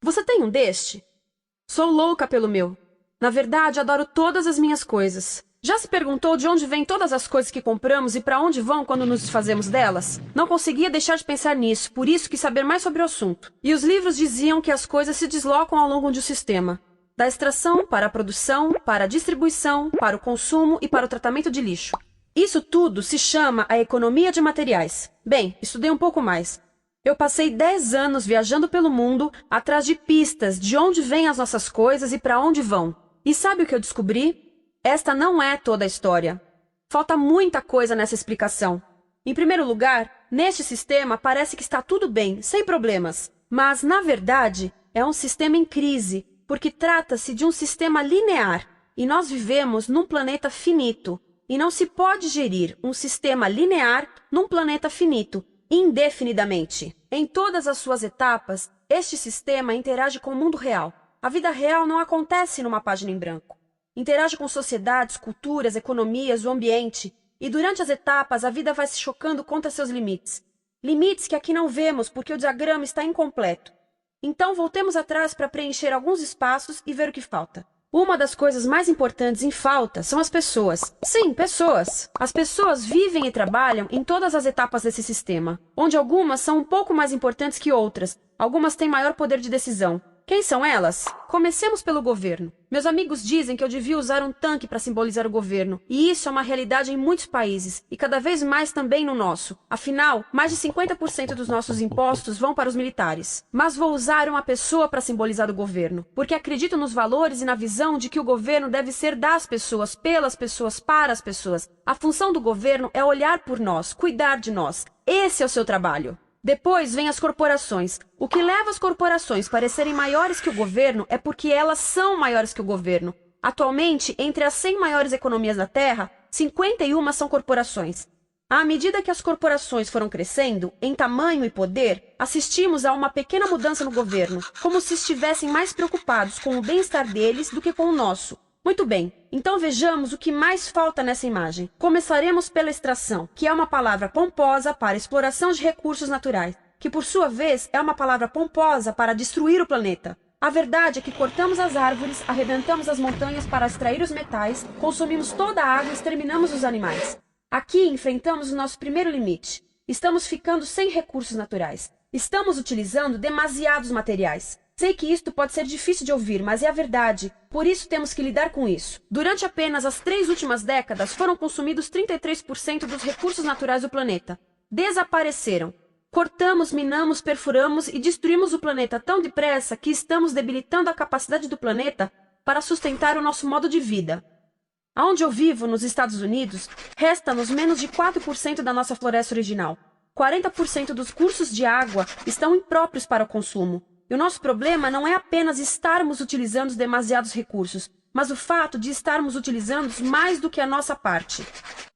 Você tem um deste? Sou louca pelo meu. Na verdade, adoro todas as minhas coisas. Já se perguntou de onde vêm todas as coisas que compramos e para onde vão quando nos desfazemos delas? Não conseguia deixar de pensar nisso, por isso quis saber mais sobre o assunto. E os livros diziam que as coisas se deslocam ao longo de um sistema. Da extração para a produção, para a distribuição, para o consumo e para o tratamento de lixo. Isso tudo se chama a economia de materiais. Bem, estudei um pouco mais. Eu passei 10 anos viajando pelo mundo atrás de pistas de onde vêm as nossas coisas e para onde vão. E sabe o que eu descobri? Esta não é toda a história. Falta muita coisa nessa explicação. Em primeiro lugar, neste sistema parece que está tudo bem, sem problemas. Mas, na verdade, é um sistema em crise, porque trata-se de um sistema linear, e nós vivemos num planeta finito, e não se pode gerir um sistema linear num planeta finito, indefinidamente. Em todas as suas etapas, este sistema interage com o mundo real. A vida real não acontece numa página em branco. Interage com sociedades, culturas, economias, o ambiente, e durante as etapas a vida vai se chocando contra seus limites. Limites que aqui não vemos porque o diagrama está incompleto. Então voltemos atrás para preencher alguns espaços e ver o que falta. Uma das coisas mais importantes em falta são as pessoas. Sim, pessoas. As pessoas vivem e trabalham em todas as etapas desse sistema, onde algumas são um pouco mais importantes que outras, algumas têm maior poder de decisão. Quem são elas? Comecemos pelo governo. Meus amigos dizem que eu devia usar um tanque para simbolizar o governo, e isso é uma realidade em muitos países, e cada vez mais também no nosso. Afinal, mais de 50% dos nossos impostos vão para os militares. Mas vou usar uma pessoa para simbolizar o governo, porque acredito nos valores e na visão de que o governo deve ser das pessoas, pelas pessoas, para as pessoas. A função do governo é olhar por nós, cuidar de nós. Esse é o seu trabalho. Depois vem as corporações. O que leva as corporações a parecerem maiores que o governo é porque elas são maiores que o governo. Atualmente, entre as 100 maiores economias da Terra, 51 são corporações. À medida que as corporações foram crescendo, em tamanho e poder, assistimos a uma pequena mudança no governo, como se estivessem mais preocupados com o bem-estar deles do que com o nosso. Muito bem, então vejamos o que mais falta nessa imagem. Começaremos pela extração, que é uma palavra pomposa para exploração de recursos naturais, que por sua vez é uma palavra pomposa para destruir o planeta. A verdade é que cortamos as árvores, arrebentamos as montanhas para extrair os metais, consumimos toda a água e exterminamos os animais. Aqui enfrentamos o nosso primeiro limite. Estamos ficando sem recursos naturais. Estamos utilizando demasiados materiais. Sei que isto pode ser difícil de ouvir, mas é a verdade. Por isso temos que lidar com isso. Durante apenas as 3 últimas décadas, foram consumidos 33% dos recursos naturais do planeta. Desapareceram. Cortamos, minamos, perfuramos e destruímos o planeta tão depressa que estamos debilitando a capacidade do planeta para sustentar o nosso modo de vida. Aonde eu vivo, nos Estados Unidos, resta-nos menos de 4% da nossa floresta original. 40% dos cursos de água estão impróprios para o consumo. E o nosso problema não é apenas estarmos utilizando demasiados recursos, mas o fato de estarmos utilizando mais do que a nossa parte.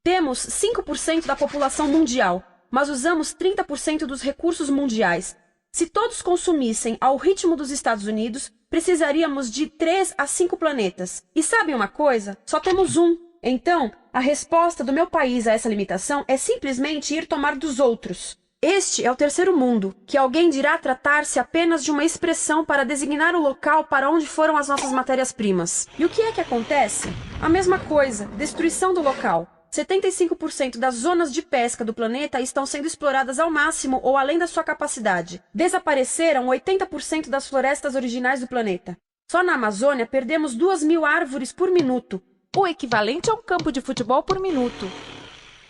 Temos 5% da população mundial, mas usamos 30% dos recursos mundiais. Se todos consumissem ao ritmo dos Estados Unidos, precisaríamos de 3 a 5 planetas. E sabem uma coisa? Só temos um. Então, a resposta do meu país a essa limitação é simplesmente ir tomar dos outros. Este é o terceiro mundo, que alguém dirá tratar-se apenas de uma expressão para designar o local para onde foram as nossas matérias-primas. E o que é que acontece? A mesma coisa, destruição do local. 75% das zonas de pesca do planeta estão sendo exploradas ao máximo ou além da sua capacidade. Desapareceram 80% das florestas originais do planeta. Só na Amazônia perdemos 2.000 árvores por minuto, o equivalente a um campo de futebol por minuto.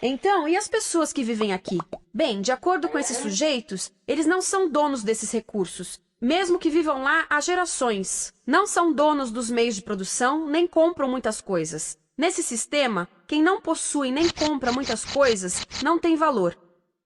Então, e as pessoas que vivem aqui? Bem, de acordo com esses sujeitos, eles não são donos desses recursos, mesmo que vivam lá há gerações. Não são donos dos meios de produção, nem compram muitas coisas. Nesse sistema, quem não possui nem compra muitas coisas não tem valor.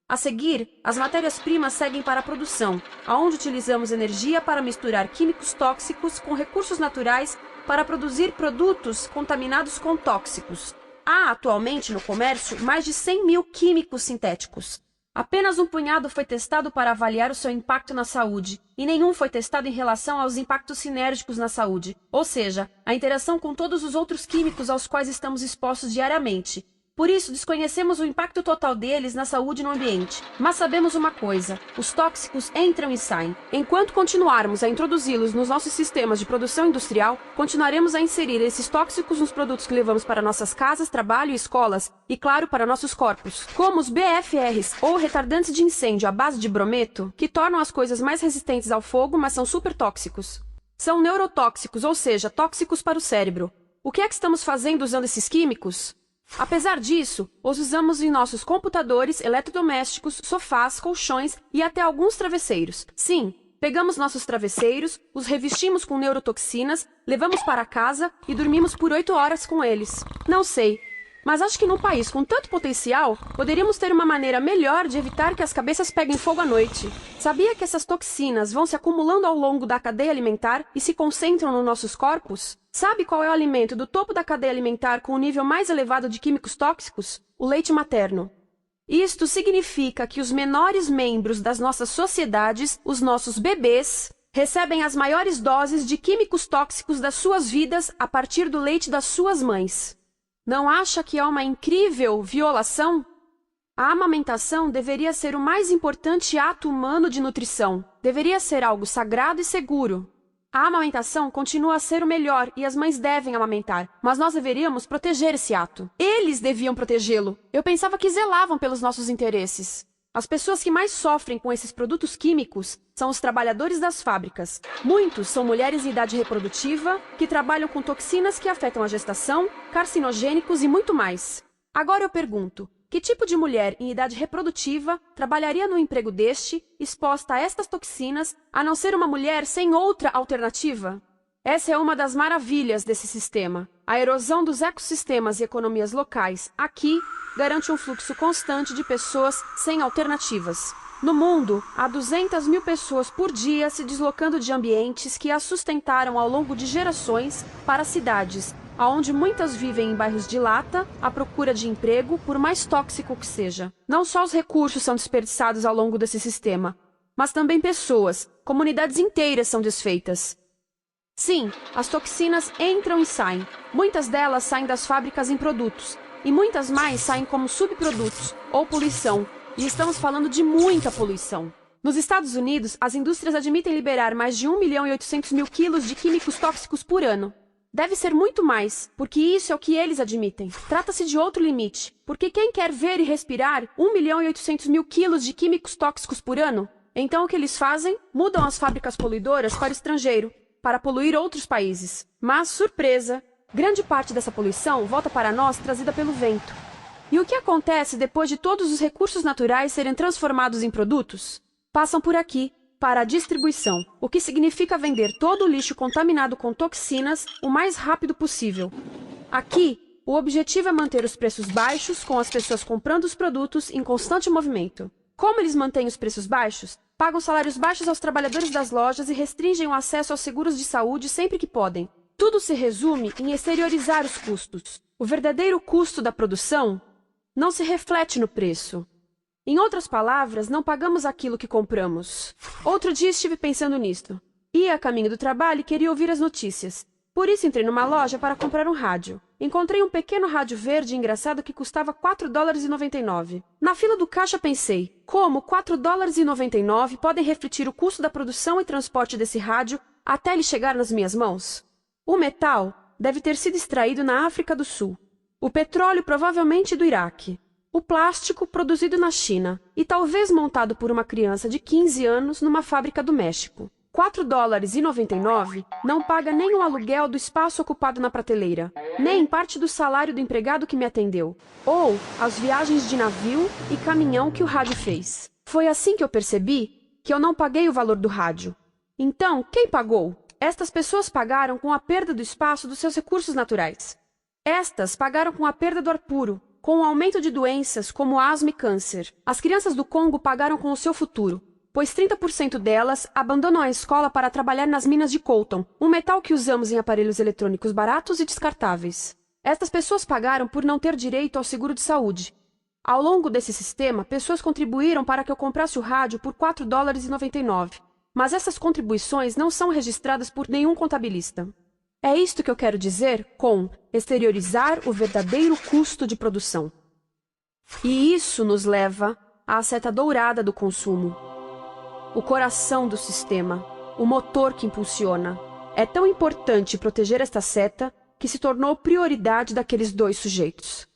A seguir, as matérias-primas seguem para a produção, onde utilizamos energia para misturar químicos tóxicos com recursos naturais para produzir produtos contaminados com tóxicos. Há atualmente no comércio mais de 100.000 químicos sintéticos. Apenas um punhado foi testado para avaliar o seu impacto na saúde, e nenhum foi testado em relação aos impactos sinérgicos na saúde, ou seja, a interação com todos os outros químicos aos quais estamos expostos diariamente. Por isso, desconhecemos o impacto total deles na saúde e no ambiente. Mas sabemos uma coisa: os tóxicos entram e saem. Enquanto continuarmos a introduzi-los nos nossos sistemas de produção industrial, continuaremos a inserir esses tóxicos nos produtos que levamos para nossas casas, trabalho e escolas, e claro, para nossos corpos. Como os BFRs, ou retardantes de incêndio à base de brometo, que tornam as coisas mais resistentes ao fogo, mas são super tóxicos. São neurotóxicos, ou seja, tóxicos para o cérebro. O que é que estamos fazendo usando esses químicos? Apesar disso, os usamos em nossos computadores, eletrodomésticos, sofás, colchões e até alguns travesseiros. Sim, pegamos nossos travesseiros, os revestimos com neurotoxinas, levamos para casa e dormimos por 8 horas com eles. Não sei, mas acho que num país com tanto potencial, poderíamos ter uma maneira melhor de evitar que as cabeças peguem fogo à noite. Sabia que essas toxinas vão se acumulando ao longo da cadeia alimentar e se concentram nos nossos corpos? Sabe qual é o alimento do topo da cadeia alimentar com o nível mais elevado de químicos tóxicos? O leite materno. Isto significa que os menores membros das nossas sociedades, os nossos bebês, recebem as maiores doses de químicos tóxicos das suas vidas a partir do leite das suas mães. Não acha que é uma incrível violação? A amamentação deveria ser o mais importante ato humano de nutrição. Deveria ser algo sagrado e seguro. A amamentação continua a ser o melhor e as mães devem amamentar, mas nós deveríamos proteger esse ato. Eles deviam protegê-lo. Eu pensava que zelavam pelos nossos interesses. As pessoas que mais sofrem com esses produtos químicos são os trabalhadores das fábricas. Muitos são mulheres em idade reprodutiva, que trabalham com toxinas que afetam a gestação, carcinogênicos e muito mais. Agora eu pergunto, que tipo de mulher em idade reprodutiva trabalharia num emprego deste, exposta a estas toxinas, a não ser uma mulher sem outra alternativa? Essa é uma das maravilhas desse sistema. A erosão dos ecossistemas e economias locais aqui garante um fluxo constante de pessoas sem alternativas. No mundo, há 200 mil pessoas por dia se deslocando de ambientes que as sustentaram ao longo de gerações para cidades, onde muitas vivem em bairros de lata, à procura de emprego, por mais tóxico que seja. Não só os recursos são desperdiçados ao longo desse sistema, mas também pessoas, comunidades inteiras são desfeitas. Sim, as toxinas entram e saem. Muitas delas saem das fábricas em produtos, e muitas mais saem como subprodutos, ou poluição. E estamos falando de muita poluição. Nos Estados Unidos, as indústrias admitem liberar mais de 1.800.000 quilos de químicos tóxicos por ano. Deve ser muito mais, porque isso é o que eles admitem. Trata-se de outro limite, porque quem quer ver e respirar 1.800.000 quilos de químicos tóxicos por ano? Então o que eles fazem? Mudam as fábricas poluidoras para o estrangeiro, para poluir outros países. Mas, surpresa, grande parte dessa poluição volta para nós trazida pelo vento. E o que acontece depois de todos os recursos naturais serem transformados em produtos? Passam por aqui, para a distribuição, o que significa vender todo o lixo contaminado com toxinas o mais rápido possível. Aqui, o objetivo é manter os preços baixos, com as pessoas comprando os produtos em constante movimento. Como eles mantêm os preços baixos? Pagam salários baixos aos trabalhadores das lojas e restringem o acesso aos seguros de saúde sempre que podem. Tudo se resume em exteriorizar os custos. O verdadeiro custo da produção não se reflete no preço. Em outras palavras, não pagamos aquilo que compramos. Outro dia estive pensando nisto. Ia a caminho do trabalho e queria ouvir as notícias. Por isso entrei numa loja para comprar um rádio. Encontrei um pequeno rádio verde engraçado que custava $4,99. Na fila do caixa pensei, como $4,99 podem refletir o custo da produção e transporte desse rádio até ele chegar nas minhas mãos? O metal deve ter sido extraído na África do Sul. O petróleo provavelmente do Iraque. O plástico produzido na China e talvez montado por uma criança de 15 anos numa fábrica do México. $4,99 não paga nem o aluguel do espaço ocupado na prateleira, nem parte do salário do empregado que me atendeu, ou as viagens de navio e caminhão que o rádio fez. Foi assim que eu percebi que eu não paguei o valor do rádio. Então, quem pagou? Estas pessoas pagaram com a perda do espaço dos seus recursos naturais. Estas pagaram com a perda do ar puro, com o aumento de doenças como asma e câncer. As crianças do Congo pagaram com o seu futuro, pois 30% delas abandonam a escola para trabalhar nas minas de coltan, um metal que usamos em aparelhos eletrônicos baratos e descartáveis. Estas pessoas pagaram por não ter direito ao seguro de saúde. Ao longo desse sistema, pessoas contribuíram para que eu comprasse o rádio por $4,99. Mas essas contribuições não são registradas por nenhum contabilista. É isto que eu quero dizer com exteriorizar o verdadeiro custo de produção. E isso nos leva à seta dourada do consumo. O coração do sistema, o motor que impulsiona. É tão importante proteger esta seta que se tornou prioridade daqueles dois sujeitos.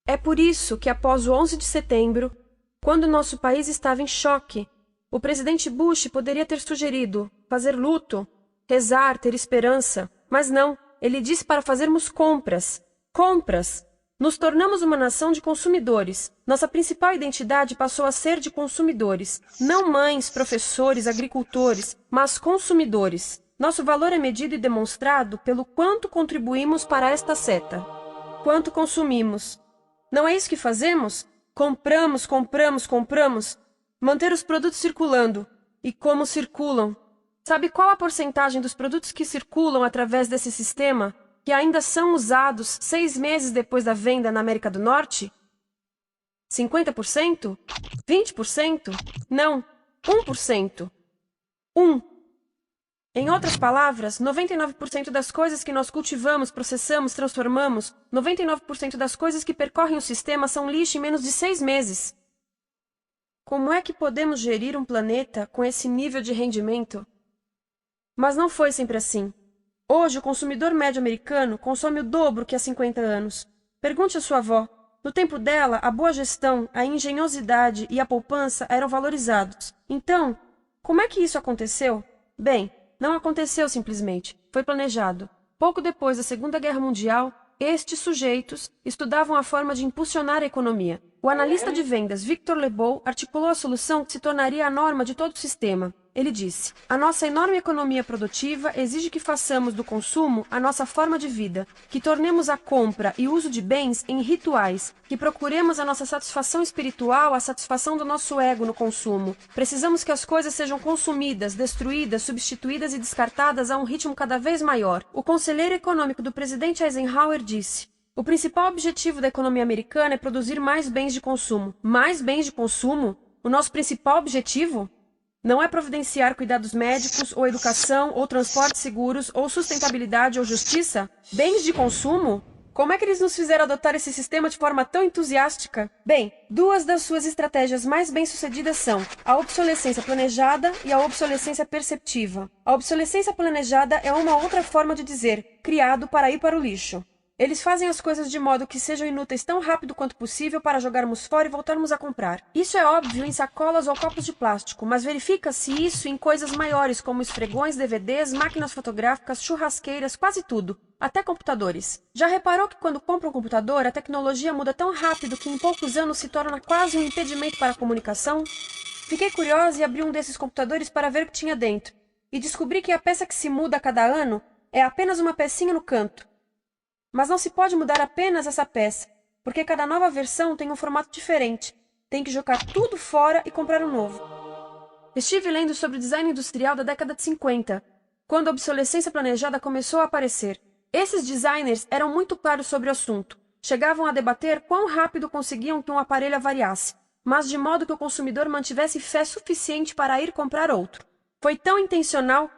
É por isso que, após o 11 de setembro, quando nosso país estava em choque, o presidente Bush poderia ter sugerido fazer luto, rezar, ter esperança, mas não, ele disse para fazermos compras. Compras! Nos tornamos uma nação de consumidores. Nossa principal identidade passou a ser de consumidores. Não mães, professores, agricultores, mas consumidores. Nosso valor é medido e demonstrado pelo quanto contribuímos para esta seta. Quanto consumimos. Não é isso que fazemos? Compramos, compramos, compramos. Manter os produtos circulando. E como circulam? Sabe qual a porcentagem dos produtos que circulam através desse sistema que ainda são usados 6 meses depois da venda na América do Norte? 50%? 20%? Não, 1%. 1. Em outras palavras, 99% das coisas que nós cultivamos, processamos, transformamos, 99% das coisas que percorrem o sistema são lixo em menos de 6 meses. Como é que podemos gerir um planeta com esse nível de rendimento? Mas não foi sempre assim. Hoje, o consumidor médio americano consome o dobro que há 50 anos. Pergunte à sua avó. No tempo dela, a boa gestão, a engenhosidade e a poupança eram valorizados. Então, como é que isso aconteceu? Bem, não aconteceu simplesmente. Foi planejado. Pouco depois da Segunda Guerra Mundial, estes sujeitos estudavam a forma de impulsionar a economia. O analista de vendas Victor Lebow articulou a solução que se tornaria a norma de todo o sistema. Ele disse: a nossa enorme economia produtiva exige que façamos do consumo a nossa forma de vida, que tornemos a compra e uso de bens em rituais, que procuremos a nossa satisfação espiritual, a satisfação do nosso ego no consumo. Precisamos que as coisas sejam consumidas, destruídas, substituídas e descartadas a um ritmo cada vez maior. O conselheiro econômico do presidente Eisenhower disse: o principal objetivo da economia americana é produzir mais bens de consumo. Mais bens de consumo? O nosso principal objetivo? Não é providenciar cuidados médicos, ou educação, ou transportes seguros, ou sustentabilidade, ou justiça? Bens de consumo? Como é que eles nos fizeram adotar esse sistema de forma tão entusiástica? Bem, duas das suas estratégias mais bem-sucedidas são a obsolescência planejada e a obsolescência perceptiva. A obsolescência planejada é uma outra forma de dizer criado para ir para o lixo. Eles fazem as coisas de modo que sejam inúteis tão rápido quanto possível para jogarmos fora e voltarmos a comprar. Isso é óbvio em sacolas ou copos de plástico, mas verifica-se isso em coisas maiores como esfregões, DVDs, máquinas fotográficas, churrasqueiras, quase tudo, até computadores. Já reparou que quando compra um computador, a tecnologia muda tão rápido que em poucos anos se torna quase um impedimento para a comunicação? Fiquei curiosa e abri um desses computadores para ver o que tinha dentro, e descobri que a peça que se muda a cada ano é apenas uma pecinha no canto. Mas não se pode mudar apenas essa peça, porque cada nova versão tem um formato diferente. Tem que jogar tudo fora e comprar um novo. Estive lendo sobre o design industrial da década de 50, quando a obsolescência planejada começou a aparecer. Esses designers eram muito claros sobre o assunto. Chegavam a debater quão rápido conseguiam que um aparelho avariasse, mas de modo que o consumidor mantivesse fé suficiente para ir comprar outro. Foi tão intencional,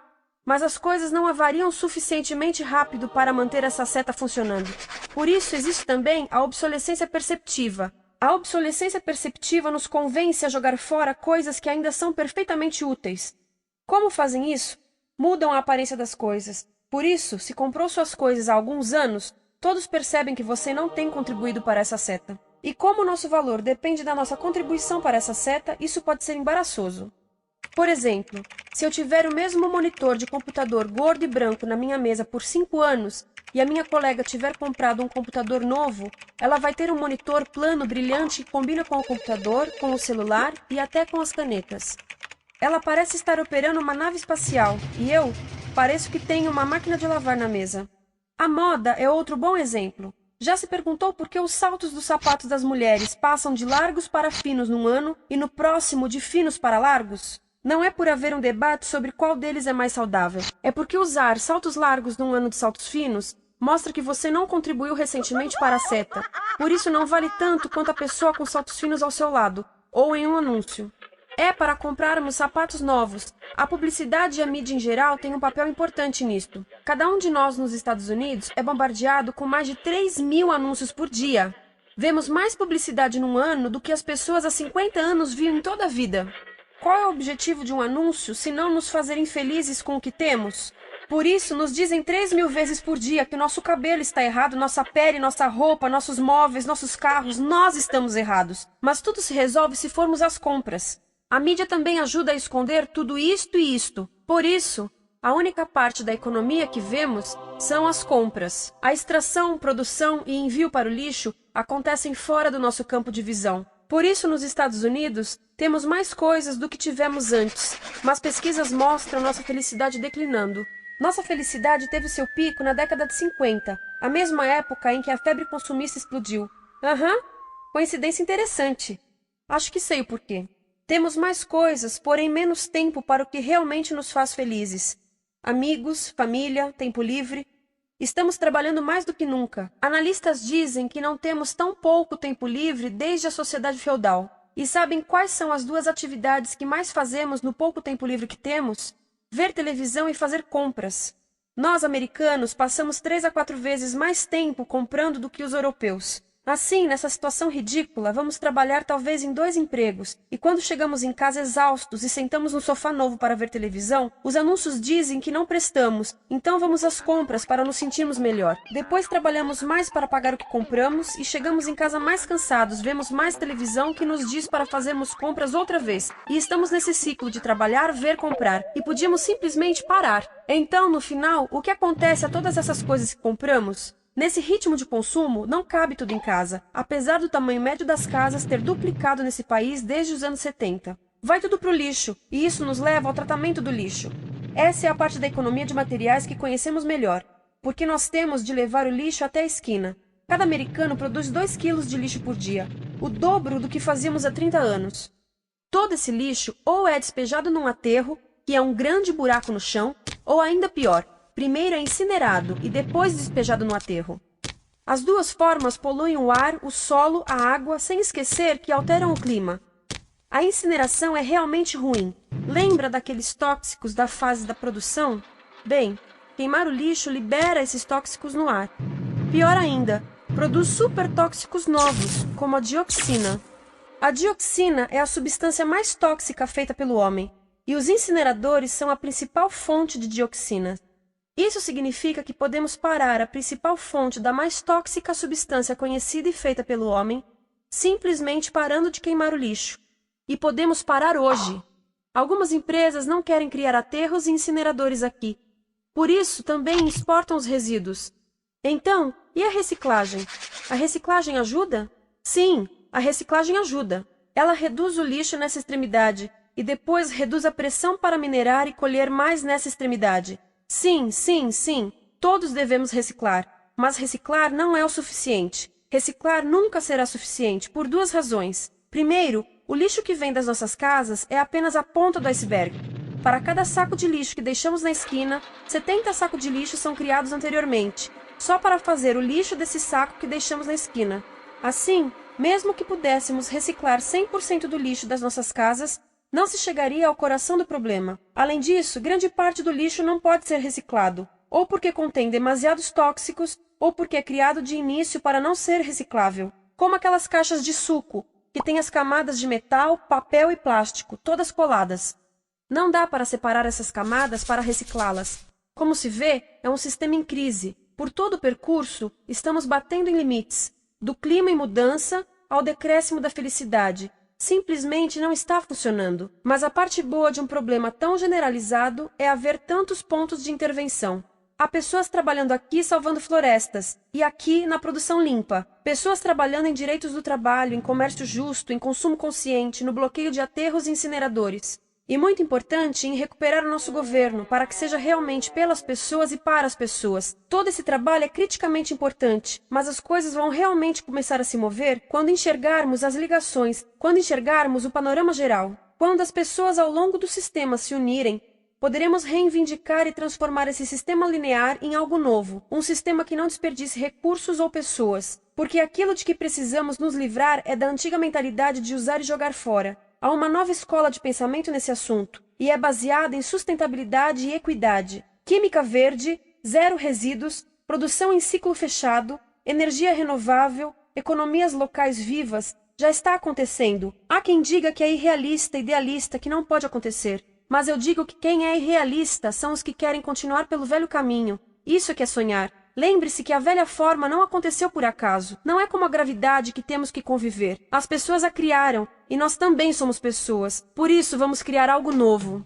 mas as coisas não avariam suficientemente rápido para manter essa seta funcionando. Por isso existe também a obsolescência perceptiva. A obsolescência perceptiva nos convence a jogar fora coisas que ainda são perfeitamente úteis. Como fazem isso? Mudam a aparência das coisas. Por isso, se comprou suas coisas há alguns anos, todos percebem que você não tem contribuído para essa seta. E como o nosso valor depende da nossa contribuição para essa seta, isso pode ser embaraçoso. Por exemplo, se eu tiver o mesmo monitor de computador gordo e branco na minha mesa por 5 anos e a minha colega tiver comprado um computador novo, ela vai ter um monitor plano brilhante que combina com o computador, com o celular e até com as canetas. Ela parece estar operando uma nave espacial e eu pareço que tenho uma máquina de lavar na mesa. A moda é outro bom exemplo. Já se perguntou por que os saltos dos sapatos das mulheres passam de largos para finos num ano e no próximo de finos para largos? Não é por haver um debate sobre qual deles é mais saudável. É porque usar saltos largos num ano de saltos finos mostra que você não contribuiu recentemente para a seta. Por isso não vale tanto quanto a pessoa com saltos finos ao seu lado, ou em um anúncio. É para comprarmos sapatos novos. A publicidade e a mídia em geral têm um papel importante nisto. Cada um de nós nos Estados Unidos é bombardeado com mais de 3.000 anúncios por dia. Vemos mais publicidade num ano do que as pessoas há 50 anos viam em toda a vida. Qual é o objetivo de um anúncio, se não nos fazer infelizes com o que temos? Por isso, nos dizem 3.000 vezes por dia que o nosso cabelo está errado, nossa pele, nossa roupa, nossos móveis, nossos carros, nós estamos errados. Mas tudo se resolve se formos às compras. A mídia também ajuda a esconder tudo isto e isto. Por isso, a única parte da economia que vemos são as compras. A extração, produção e envio para o lixo acontecem fora do nosso campo de visão. Por isso, nos Estados Unidos, temos mais coisas do que tivemos antes, mas pesquisas mostram nossa felicidade declinando. Nossa felicidade teve seu pico na década de 50, a mesma época em que a febre consumista explodiu. Coincidência interessante. Acho que sei o porquê. Temos mais coisas, porém menos tempo para o que realmente nos faz felizes. Amigos, família, tempo livre. Estamos trabalhando mais do que nunca. Analistas dizem que não temos tão pouco tempo livre desde a sociedade feudal. E sabem quais são as duas atividades que mais fazemos no pouco tempo livre que temos? Ver televisão e fazer compras. Nós, americanos, passamos 3 a 4 vezes mais tempo comprando do que os europeus. Assim, nessa situação ridícula, vamos trabalhar talvez em 2 empregos, e quando chegamos em casa exaustos e sentamos no sofá novo para ver televisão, os anúncios dizem que não prestamos, então vamos às compras para nos sentirmos melhor. Depois trabalhamos mais para pagar o que compramos e chegamos em casa mais cansados, vemos mais televisão que nos diz para fazermos compras outra vez, e estamos nesse ciclo de trabalhar, ver, comprar, e podíamos simplesmente parar. Então, no final, o que acontece a todas essas coisas que compramos? Nesse ritmo de consumo, não cabe tudo em casa, apesar do tamanho médio das casas ter duplicado nesse país desde os anos 70. Vai tudo para o lixo, e isso nos leva ao tratamento do lixo. Essa é a parte da economia de materiais que conhecemos melhor, porque nós temos de levar o lixo até a esquina. Cada americano produz 2 quilos de lixo por dia, o dobro do que fazíamos há 30 anos. Todo esse lixo ou é despejado num aterro, que é um grande buraco no chão, ou ainda pior, primeiro é incinerado e depois despejado no aterro. As duas formas poluem o ar, o solo, a água, sem esquecer que alteram o clima. A incineração é realmente ruim. Lembra daqueles tóxicos da fase da produção? Bem, queimar o lixo libera esses tóxicos no ar. Pior ainda, produz supertóxicos novos, como a dioxina. A dioxina é a substância mais tóxica feita pelo homem, e os incineradores são a principal fonte de dioxina. Isso significa que podemos parar a principal fonte da mais tóxica substância conhecida e feita pelo homem, simplesmente parando de queimar o lixo. E podemos parar hoje. Algumas empresas não querem criar aterros e incineradores aqui. Por isso, também exportam os resíduos. Então, e a reciclagem? A reciclagem ajuda? Sim, a reciclagem ajuda. Ela reduz o lixo nessa extremidade e depois reduz a pressão para minerar e colher mais nessa extremidade. Sim, todos devemos reciclar, mas reciclar não é o suficiente. Reciclar nunca será suficiente, por 2 razões. Primeiro, o lixo que vem das nossas casas é apenas a ponta do iceberg. Para cada saco de lixo que deixamos na esquina, 70 sacos de lixo são criados anteriormente, só para fazer o lixo desse saco que deixamos na esquina. Assim, mesmo que pudéssemos reciclar 100% do lixo das nossas casas, não se chegaria ao coração do problema. Além disso, grande parte do lixo não pode ser reciclado, ou porque contém demasiados tóxicos, ou porque é criado de início para não ser reciclável, como aquelas caixas de suco, que têm as camadas de metal, papel e plástico, todas coladas. Não dá para separar essas camadas para reciclá-las. Como se vê, é um sistema em crise. Por todo o percurso, estamos batendo em limites, do clima em mudança ao decréscimo da felicidade. Simplesmente não está funcionando. Mas a parte boa de um problema tão generalizado é haver tantos pontos de intervenção. Há pessoas trabalhando aqui salvando florestas, e aqui na produção limpa. Pessoas trabalhando em direitos do trabalho, em comércio justo, em consumo consciente, no bloqueio de aterros e incineradores. E muito importante, em recuperar o nosso governo, para que seja realmente pelas pessoas e para as pessoas. Todo esse trabalho é criticamente importante, mas as coisas vão realmente começar a se mover quando enxergarmos as ligações, quando enxergarmos o panorama geral. Quando as pessoas ao longo do sistema se unirem, poderemos reivindicar e transformar esse sistema linear em algo novo, um sistema que não desperdice recursos ou pessoas, porque aquilo de que precisamos nos livrar é da antiga mentalidade de usar e jogar fora. Há uma nova escola de pensamento nesse assunto, e é baseada em sustentabilidade e equidade, química verde, 0 resíduos, produção em ciclo fechado, energia renovável, economias locais vivas, já está acontecendo. Há quem diga que é irrealista, idealista, que não pode acontecer. Mas eu digo que quem é irrealista são os que querem continuar pelo velho caminho. Isso é que é sonhar. Lembre-se que a velha forma não aconteceu por acaso. Não é como a gravidade que temos que conviver. As pessoas a criaram, e nós também somos pessoas. Por isso, vamos criar algo novo.